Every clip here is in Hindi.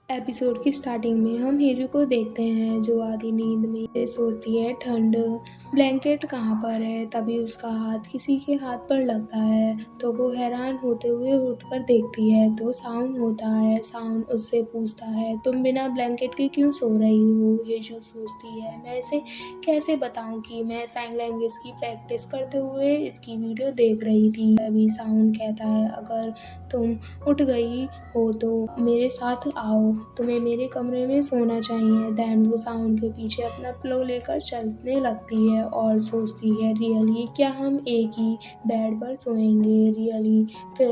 एपिसोड की स्टार्टिंग में हम हेजू को देखते हैं जो आधी नींद में सोचती है ठंड ब्लैंकेट कहाँ पर है। तभी उसका हाथ किसी के हाथ पर लगता है तो वो हैरान होते हुए उठकर देखती है तो साउंड होता है। साउंड उससे पूछता है तुम बिना ब्लैंकेट के क्यों सो रही हो। हेजू सोचती है मैं इसे कैसे बताऊं कि मैं साइन लैंग्वेज की प्रैक्टिस करते हुए इसकी वीडियो देख रही थी। अभी साउंड कहता है अगर तुम उठ गई हो तो मेरे साथ आओ, तुम्हें मेरे कमरे में सोना चाहिए। देन वो साउंड के पीछे अपना पिलो लेकर चलने लगती है और सोचती है रियली क्या हम एक ही बेड पर सोएंगे रियली। फिर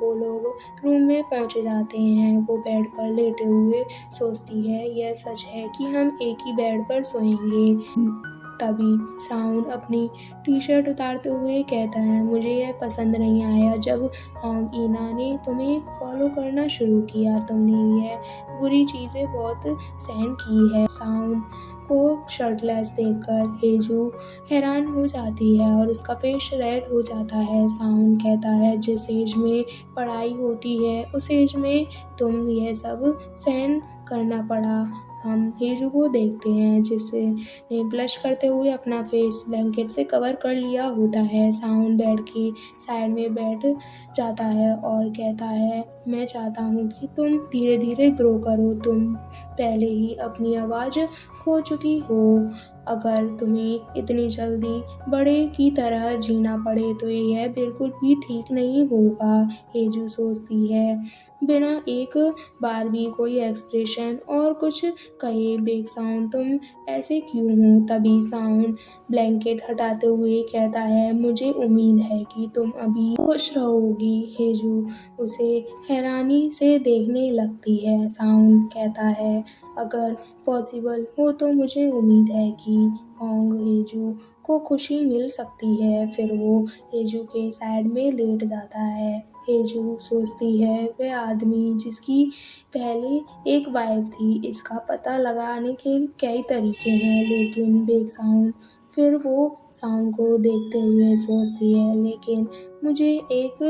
वो लोग रूम में पहुंच जाते हैं। वो बेड पर लेटे हुए सोचती है यह सच है कि हम एक ही बेड पर सोएंगे। तभी साउंड अपनी टी शर्ट उतारते हुए कहता है मुझे यह पसंद नहीं आया जब होंग ईना ने तुम्हें फॉलो करना शुरू किया। तुमने यह बुरी चीज़ें बहुत सहन की है। साउंड को शर्टलेस देखकर हेजू हैरान हो जाती है और उसका फेस रेड हो जाता है। साउंड कहता है जिस एज में पढ़ाई होती है उस एज में तुम यह सब सहन करना पड़ा। हम हेजू को देखते हैं जिसने ब्लश करते हुए अपना फेस ब्लैंकेट से कवर कर लिया होता है। साउंड बेड की साइड में बैठ जाता है और कहता है मैं चाहता हूँ कि तुम धीरे धीरे ग्रो करो। तुम पहले ही अपनी आवाज़ खो चुकी हो। अगर तुम्हें इतनी जल्दी बड़े की तरह जीना पड़े तो यह बिल्कुल भी ठीक नहीं होगा। हेजू सोचती है बिना एक बार भी कोई एक्सप्रेशन और कुछ कहे बेग साउंड तुम ऐसे क्यों हो। तभी साउंड ब्लैंकेट हटाते हुए कहता है मुझे उम्मीद है कि तुम अभी खुश रहोगी। हेजू उसे हैरानी से देखने लगती है। साउंड कहता है अगर पॉसिबल हो तो मुझे उम्मीद है कि होंग हेजू को खुशी मिल सकती है। फिर वो हेजू के साइड में लेट जाता है। हेजू सोचती है वह आदमी जिसकी पहले एक वाइफ थी इसका पता लगाने के कई तरीके हैं लेकिन बेग साउंड फिर वो साउंड को देखते हुए सोचती है लेकिन मुझे एक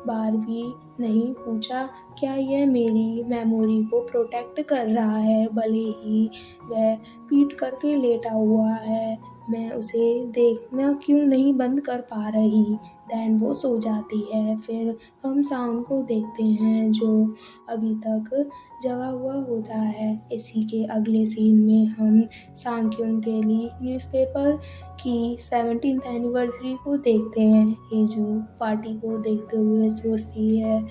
बार भी नहीं पूछा क्या यह मेरी मेमोरी को प्रोटेक्ट कर रहा है। भले ही वह पीट करके लेटा हुआ है मैं उसे देखना क्यों नहीं बंद कर पा रही। देन वो सो जाती है। फिर हम साउंड को देखते हैं जो अभी तक जगा हुआ होता है। इसी के अगले सीन में हम सांक्योंग डेली न्यूज़पेपर की 17th एनिवर्सरी को देखते हैं। हेजू पार्टी को देखते हुए सोचती है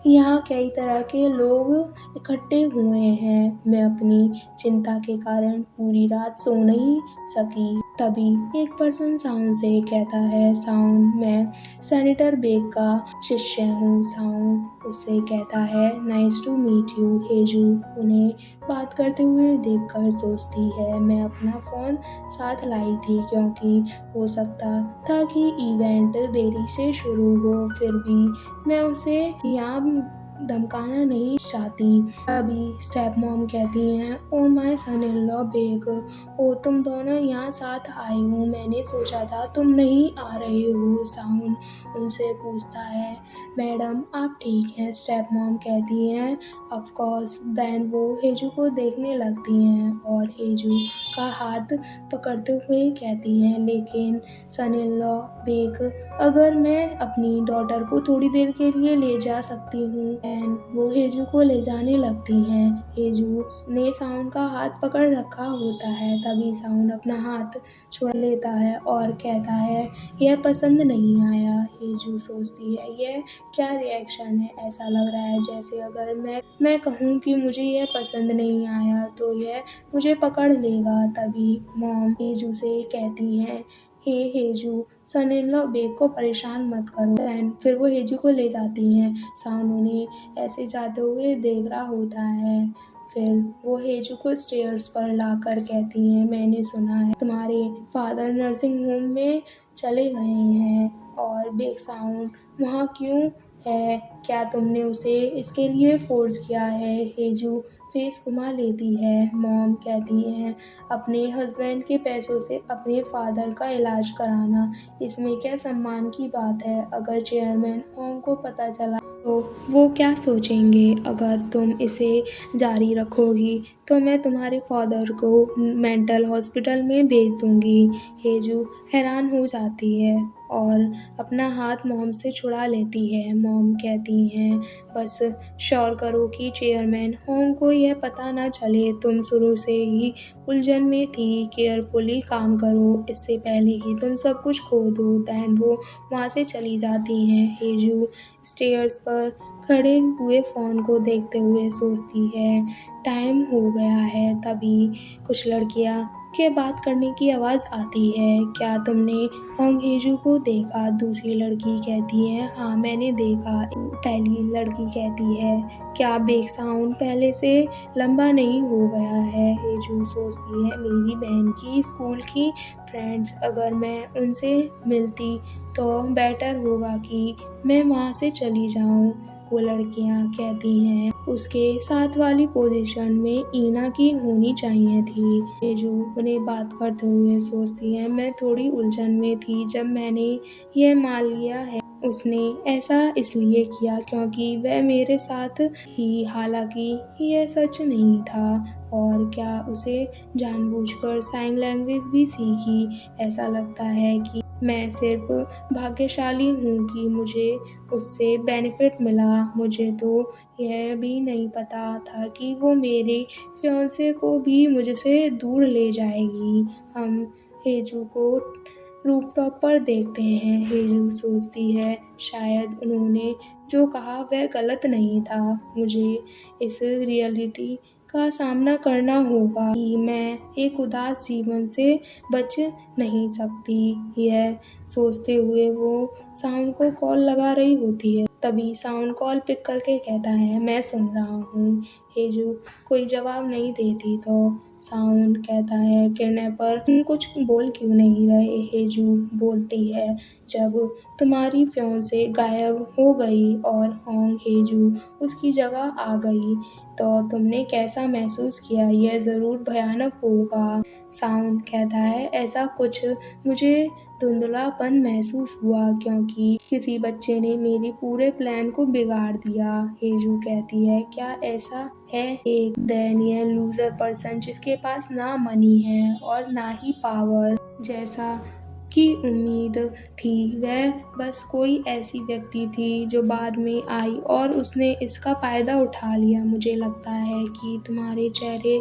यहाँ कई तरह के लोग इकट्ठे हुए हैं। मैं अपनी चिंता के कारण पूरी रात सो नहीं सकी। तभी एक पर्सन साउंड से कहता है साउंड मैं सेनेटर बेग का शिष्य हूँ। साउंड उससे कहता है नाइस टू मीट यू। हेजू उन्हें बात करते हुए देखकर सोचती है मैं अपना फ़ोन साथ लाई थी क्योंकि हो सकता था कि इवेंट देरी से शुरू हो। फिर भी मैं उसे यहाँ धमकाना नहीं चाहती। अभी स्टेप मॉम कहती हैं oh my son in law बेग ओ तुम दोनों यहाँ साथ आए हो मैंने सोचा था तुम नहीं आ रहे हो। साउंड उनसे पूछता है मैडम आप ठीक हैं। स्टेप मॉम कहती हैं ऑफ कोर्स। देन वो हेजू को देखने लगती हैं और हेजू का हाथ पकड़ते हुए कहती हैं लेकिन सन इन लॉ बेग अगर मैं अपनी डॉटर को थोड़ी देर के लिए ले जा सकती हूँ। एंड वो हेजू को ले जाने लगती हैं। हेजू ने साउंड का हाथ पकड़ रखा होता है। तभी साउंड अपना हाथ छोड़ लेता है और कहता है यह पसंद नहीं आया। हेजू सोचती है यह क्या रिएक्शन है। ऐसा लग रहा है जैसे अगर मैं कहूँ कि मुझे यह पसंद नहीं आया तो यह मुझे पकड़ लेगा। तभी मॉम हेजू से कहती हैं हे हेजू सन इन लॉ बेग को परेशान मत करो। एंड फिर वो हेजू को ले जाती हैं। साउंड उन्हें ऐसे जाते हुए देख रहा होता है। फिर वो हेजू को स्टेयर्स पर लाकर कहती हैं मैंने सुना है तुम्हारे फादर नर्सिंग होम में चले गए हैं और बेग साउंड वहाँ क्यों है क्या तुमने उसे इसके लिए फोर्स किया है। हेजू फेस घुमा लेती है। मॉम कहती हैं अपने हस्बैंड के पैसों से अपने फादर का इलाज कराना इसमें क्या सम्मान की बात है। अगर चेयरमैन होंग को पता चला तो वो क्या सोचेंगे अगर तुम इसे जारी रखोगी, तो मैं तुम्हारे फ़ादर को मेंटल हॉस्पिटल में भेज दूँगी। हेजू हैरान हो जाती है और अपना हाथ मॉम से छुड़ा लेती है। मॉम कहती हैं, बस श्योर करो कि चेयरमैन होंग को यह पता ना चले तुम शुरू से ही उलझन में थी। केयरफुली काम करो, इससे पहले कि तुम सब कुछ खो दो। देन वो वहाँ से चली जाती हैं। हेजू स्टेयर्स पर खड़े हुए फ़ोन को देखते हुए सोचती है, टाइम हो गया है। तभी कुछ लड़कियाँ के बात करने की आवाज़ आती है। क्या तुमने होंग हेजू को देखा? दूसरी लड़की कहती है, हाँ मैंने देखा। पहली लड़की कहती है, क्या बैकग्राउंड पहले से लंबा नहीं हो गया है? हेजू सोचती है, मेरी बहन की स्कूल की फ्रेंड्स, अगर मैं उनसे मिलती तो बेटर होगा कि मैं वहाँ से चली जाऊँ। वो लड़कियाँ कहती हैं, उसके साथ वाली पोजीशन में ईना की होनी चाहिए थी। तेजू उन्हें बात करते हुए सोचती है, मैं थोड़ी उलझन में थी जब मैंने ये मान लिया है। उसने ऐसा इसलिए किया क्योंकि वह मेरे साथ ही, हालांकि यह सच नहीं था। और क्या उसे जानबूझकर साइन लैंग्वेज भी सीखी? ऐसा लगता है कि मैं सिर्फ भाग्यशाली हूँ कि मुझे उससे बेनिफिट मिला। मुझे तो यह भी नहीं पता था कि वो मेरे फियांसे को भी मुझसे दूर ले जाएगी। हम हेजू को रूफटॉप पर देखते हैं। हेजू सोचती है, शायद उन्होंने जो कहा वह गलत नहीं था। मुझे इस रियलिटी का सामना करना होगा कि मैं एक उदास जीवन से बच नहीं सकती। यह सोचते हुए वो साउंड को कॉल लगा रही होती है। तभी साउंड कॉल पिक करके कहता है, मैं सुन रहा हूँ। हेजू कोई जवाब नहीं देती तो साउंड कहता है, किडनैपर तुम कुछ बोल क्यों नहीं रहे? हेजू बोलती है, जब तुम्हारी फियांसे गायब हो गई और होंग हेजू उसकी जगह आ गई तो तुमने कैसा महसूस किया? यह ज़रूर भयानक होगा। साउंड कहता है, ऐसा कुछ मुझे धुंधलापन महसूस हुआ क्योंकि किसी बच्चे ने मेरे पूरे प्लान को बिगाड़ दिया। हेजू कहती है, क्या ऐसा है? एक दयनीय लूजर पर्सन जिसके पास ना मनी है और ना ही पावर, जैसा की उम्मीद थी। वह बस कोई ऐसी व्यक्ति थी जो बाद में आई और उसने इसका फ़ायदा उठा लिया। मुझे लगता है कि तुम्हारे चेहरे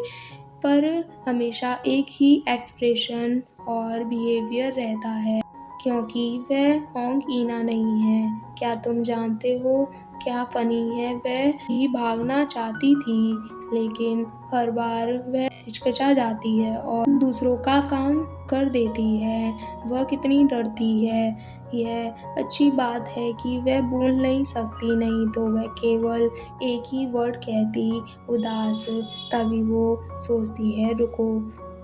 पर हमेशा एक ही एक्सप्रेशन और बिहेवियर रहता है क्योंकि वह होंग ईना नहीं है। क्या तुम जानते हो क्या फनी है? वह ही भागना चाहती थी लेकिन हर बार वह हिचकिचा जाती है और दूसरों का काम कर देती है। वह कितनी डरती है। यह अच्छी बात है कि वह बोल नहीं सकती, नहीं तो वह केवल एक ही वर्ड कहती, उदास। तभी वो सोचती है, रुको,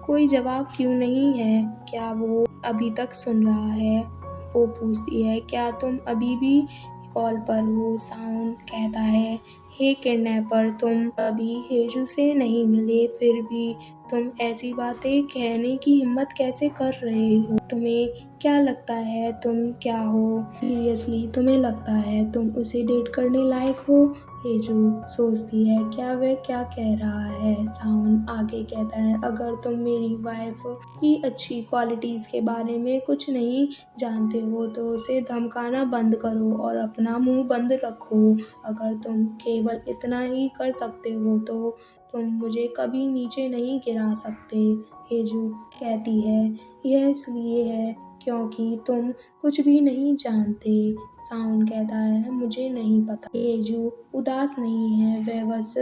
कोई जवाब क्यों नहीं है? क्या वो अभी तक सुन रहा है? वो पूछती है, क्या तुम अभी भी कॉल पर हो? साउंड कहता है, हे किडनैपर, तुम अभी हेजू से नहीं मिले, फिर भी तुम ऐसी बातें कहने की हिम्मत कैसे कर रहे हो? तुम्हें क्या लगता है तुम क्या हो? सीरियसली तुम्हें लगता है तुम उसे डेट करने लायक हो? हेजू सोचती है, क्या कह रहा है? साउंड आगे कहता है, अगर तुम मेरी वाइफ की अच्छी क्वालिटीज़ के बारे में कुछ नहीं जानते हो तो उसे धमकाना बंद करो और अपना मुंह बंद रखो। अगर तुम केवल इतना ही कर सकते हो तो तुम मुझे कभी नीचे नहीं गिरा सकते। हेजू कहती है, यह इसलिए है क्योंकि तुम कुछ भी नहीं जानते। साउंड कहता है, मुझे नहीं पता। हेजू उदास नहीं है, वह बस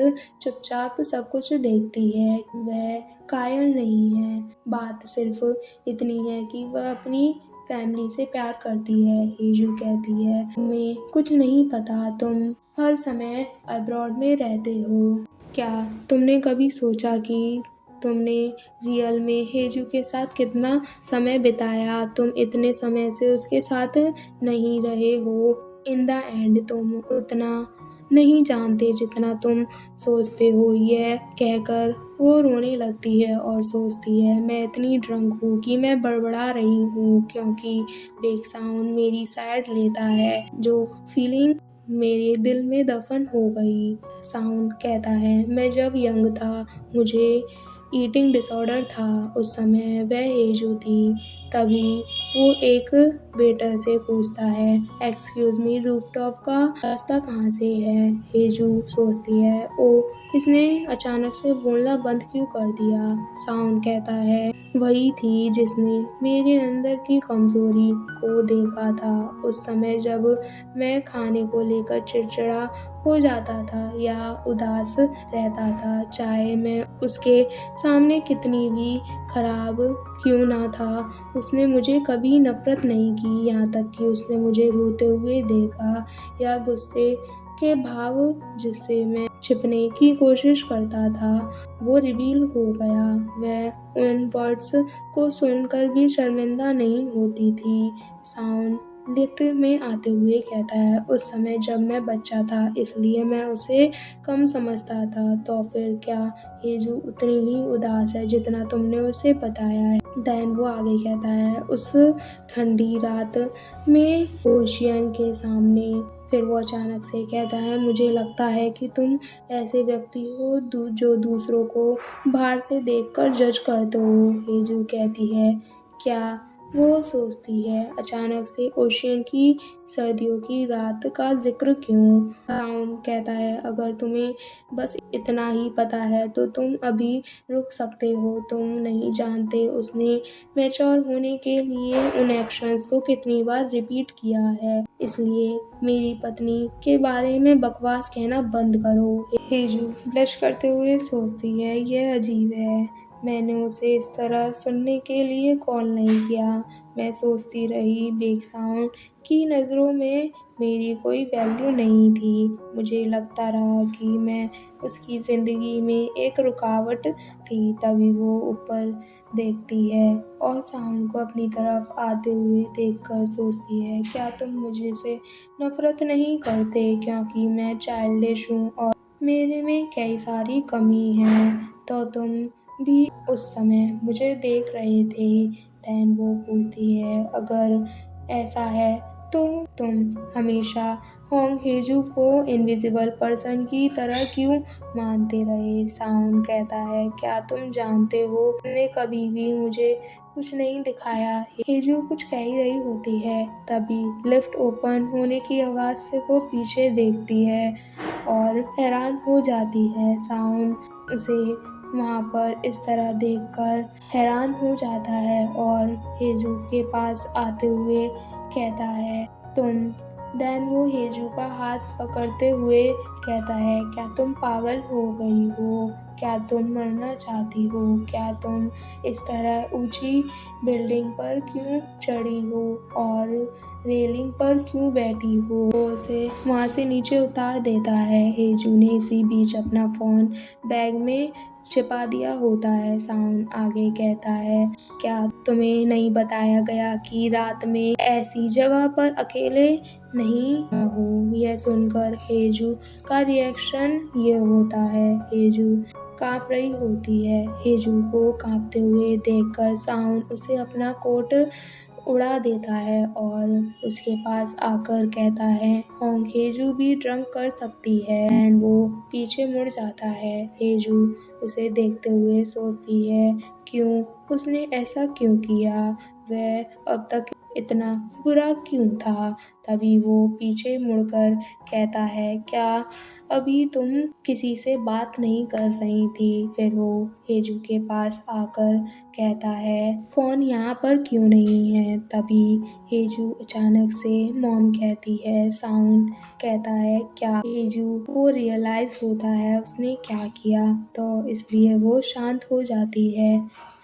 चुपचाप सब कुछ देखती है। वह कायल नहीं है। बात सिर्फ इतनी है कि वह अपनी फैमिली से प्यार करती है। हेजू कहती है, तुम्हें कुछ नहीं पता, तुम हर समय अब्रॉड में रहते हो। क्या तुमने कभी सोचा कि तुमने रियल में हेजू के साथ कितना समय बिताया? तुम इतने समय से उसके साथ नहीं रहे हो। इन द एंड तुम उतना नहीं जानते जितना तुम सोचते हो। यह कहकर वो रोने लगती है और सोचती है, मैं इतनी ड्रंक हूँ कि मैं बड़बड़ा रही हूँ क्योंकि बेक साउंड मेरी साइड लेता है। जो फीलिंग मेरे दिल में दफन हो गई। साउंड कहता है मैं जब यंग था मुझे ईटिंग डिसऑर्डर था। उस समय वह हेजू थी। तभी वो एक वेटर से पूछता है एक्सक्यूज मी रूफटॉप का रास्ता कहाँ से है। हेजू सोचती है ओ इसने अचानक से बोलना बंद क्यों कर दिया। साउंड कहता है वही थी जिसने मेरे अंदर की कमजोरी को देखा था। उस समय जब मैं खाने को लेकर चिड़चिड़ा हो जाता था या उदास रहता था, चाहे मैं उसके सामने कितनी भी खराब क्यों ना था, उसने मुझे कभी नफरत नहीं की। यहाँ तक कि उसने मुझे रोते हुए देखा या गुस्से के भाव जिससे मैं छिपने की कोशिश करता था वो रिवील हो गया। वह उन वर्ड्स को सुनकर भी शर्मिंदा नहीं होती थी। साउंड लिफ्ट में आते हुए कहता है उस समय जब मैं बच्चा था इसलिए मैं उसे कम समझता था। तो फिर क्या हेजू उतनी ही उदास है जितना तुमने उसे बताया है। देन वो आगे कहता है उस ठंडी रात में ओशियन के सामने। फिर वो अचानक से कहता है मुझे लगता है कि तुम ऐसे व्यक्ति हो जो दूसरों को बाहर से देखकर जज करते हो। हेजू कहती है क्या। वो सोचती है अचानक से ओशियन की सर्दियों की रात का जिक्र क्यों। साउंड कहता है अगर तुम्हें बस इतना ही पता है तो तुम अभी रुक सकते हो। तुम नहीं जानते उसने मैच्योर होने के लिए उन एक्शंस को कितनी बार रिपीट किया है। इसलिए मेरी पत्नी के बारे में बकवास कहना बंद करो। हेजू ब्लश करते हुए सोचती है यह अजीब है। मैंने उसे इस तरह सुनने के लिए कॉल नहीं किया। मैं सोचती रही बेगसाउंड की नज़रों में मेरी कोई वैल्यू नहीं थी। मुझे लगता रहा कि मैं उसकी ज़िंदगी में एक रुकावट थी। तभी वो ऊपर देखती है और साउंड को अपनी तरफ आते हुए देखकर सोचती है क्या तुम मुझे से नफरत नहीं करते क्योंकि मैं चाइल्डिश हूँ और मेरे में कई सारी कमी है। तो तुम भी उस समय मुझे देख रहे थे। देन वो पूछती है अगर ऐसा है तो तुम हमेशा होंग हेजू को इनविजिबल पर्सन की तरह क्यों मानते रहे। साउंड कहता है क्या तुम जानते हो तुमने कभी भी मुझे कुछ नहीं दिखाया। हेजू कुछ कह ही रही होती है तभी लिफ्ट ओपन होने की आवाज़ से वो पीछे देखती है और हैरान हो जाती है। साउंड उसे वहाँ पर इस तरह देखकर हैरान हो जाता है और हेजू के पास आते हुए कहता है तुम। देन वो हेजू का हाथ पकड़ते हुए कहता है क्या तुम पागल हो गई हो। क्या तुम मरना चाहती हो। क्या तुम इस तरह ऊंची बिल्डिंग पर क्यों चढ़ी हो और रेलिंग पर क्यों बैठी हो। वो उसे वहाँ से नीचे उतार देता है। हेजू ने इसी बीच अपना फ़ोन बैग में छिपा दिया होता है। साउंड आगे कहता है क्या तुम्हें नहीं बताया गया कि रात में ऐसी जगह पर अकेले नहीं हो। यह सुनकर हेजू का रिएक्शन ये होता है। हेजू कांप रही होती है। हेजू को कांपते हुए देखकर साउंड उसे अपना कोट उड़ा देता है और उसके पास आकर कहता है होंग हेजू भी ड्रंक कर सकती है। एंड वो पीछे मुड़ जाता है। हेजू उसे देखते हुए सोचती है क्यों उसने ऐसा क्यों किया। वह अब तक इतना बुरा क्यों था। तभी वो पीछे मुड़कर कहता है क्या अभी तुम किसी से बात नहीं कर रही थी। फिर वो हेजू के पास आकर कहता है फोन यहाँ पर क्यों नहीं है। तभी हेजू अचानक से मॉम कहती है। साउंड कहता है क्या। हेजू को रियलाइज होता है उसने क्या किया तो इसलिए वो शांत हो जाती है।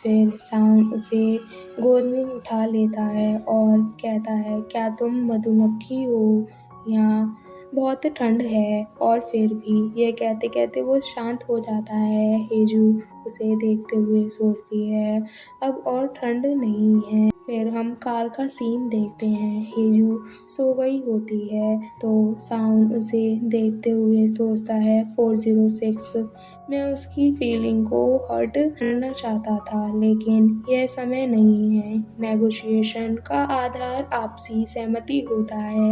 फिर साउंड उसे गोद में उठा लेता है और कहता है क्या तुम मधुमक्खी हो। यहाँ बहुत ठंड है। और फिर भी ये कहते कहते वो शांत हो जाता है। हेजू उसे देखते हुए सोचती है अब और ठंड नहीं है। फिर हम कार का सीन देखते हैं। हेजू सो गई होती है तो साउन उसे देखते हुए सोचता है 406। मैं उसकी फीलिंग को हर्ट करना चाहता था लेकिन यह समय नहीं है। नेगोशिएशन का आधार आपसी सहमति होता है।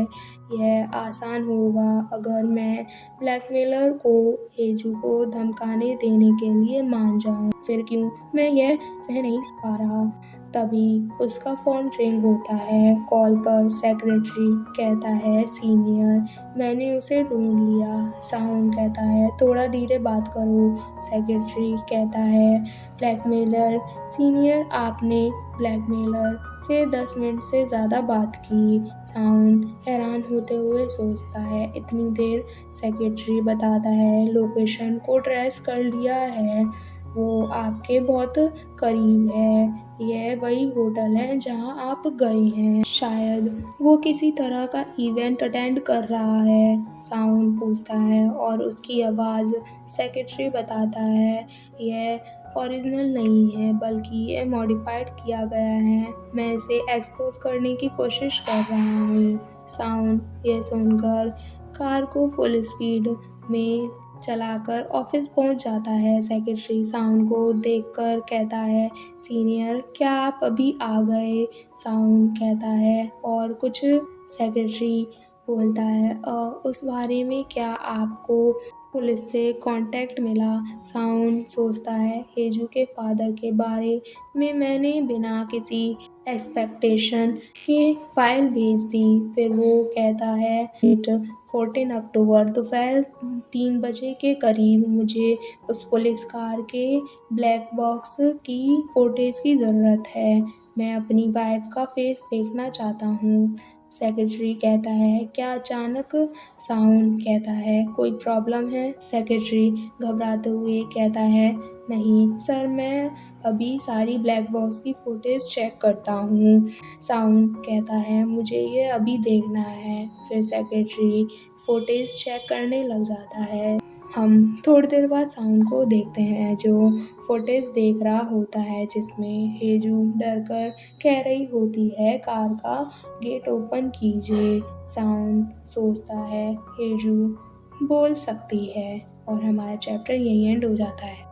यह आसान होगा अगर मैं ब्लैकमेलर को हेजू को धमकाने देने के लिए मान जाऊं। फिर क्यों मैं यह सह नहीं पा रहा। तभी उसका फोन रिंग होता है। कॉल पर सेक्रेटरी कहता है सीनियर मैंने उसे ढूंढ लिया। साउंड कहता है थोड़ा धीरे बात करो। सेक्रेटरी कहता है ब्लैकमेलर। सीनियर आपने ब्लैकमेलर से 10 मिनट से ज़्यादा बात की। साउंड हैरान होते हुए सोचता है इतनी देर। सेक्रेटरी बताता है लोकेशन को ट्रेस कर लिया है। वो आपके बहुत करीब है। यह वही होटल है जहां आप गए हैं। शायद वो किसी तरह का इवेंट अटेंड कर रहा है। साउंड पूछता है और उसकी आवाज़। सेक्रेटरी बताता है यह ओरिजिनल नहीं है बल्कि ये मॉडिफाइड किया गया है। मैं इसे एक्सपोज करने की कोशिश कर रहा हूँ। साउंड ये सुनकर कार को फुल स्पीड में चलाकर ऑफिस पहुंच जाता है। सेक्रेटरी साउंड को देखकर कहता है सीनियर क्या आप अभी आ गए। साउंड कहता है और कुछ। सेक्रेटरी बोलता है उस बारे में क्या आपको पुलिस से कांटेक्ट मिला। साउंड सोचता है हेजू के फादर के बारे में मैंने बिना किसी एक्सपेक्टेशन के फाइल भेज दी। फिर वो कहता है 14 अक्टूबर दोपहर 3 बजे के करीब मुझे उस पुलिस कार के ब्लैक बॉक्स की फुटेज की ज़रूरत है। मैं अपनी वाइफ का फेस देखना चाहता हूँ। सेक्रेटरी कहता है क्या अचानक। साउंड कहता है कोई प्रॉब्लम है। सेक्रेटरी घबराते हुए कहता है नहीं सर मैं अभी सारी ब्लैक बॉक्स की फुटेज चेक करता हूँ। साउंड कहता है मुझे ये अभी देखना है। फिर सेक्रेटरी फुटेज चेक करने लग जाता है। हम थोड़ी देर बाद साउंड को देखते हैं जो फुटेज देख रहा होता है जिसमें हेजू डरकर कह रही होती है कार का गेट ओपन कीजिए। साउंड सोचता है हेजू बोल सकती है और हमारा चैप्टर यहीं एंड हो जाता है।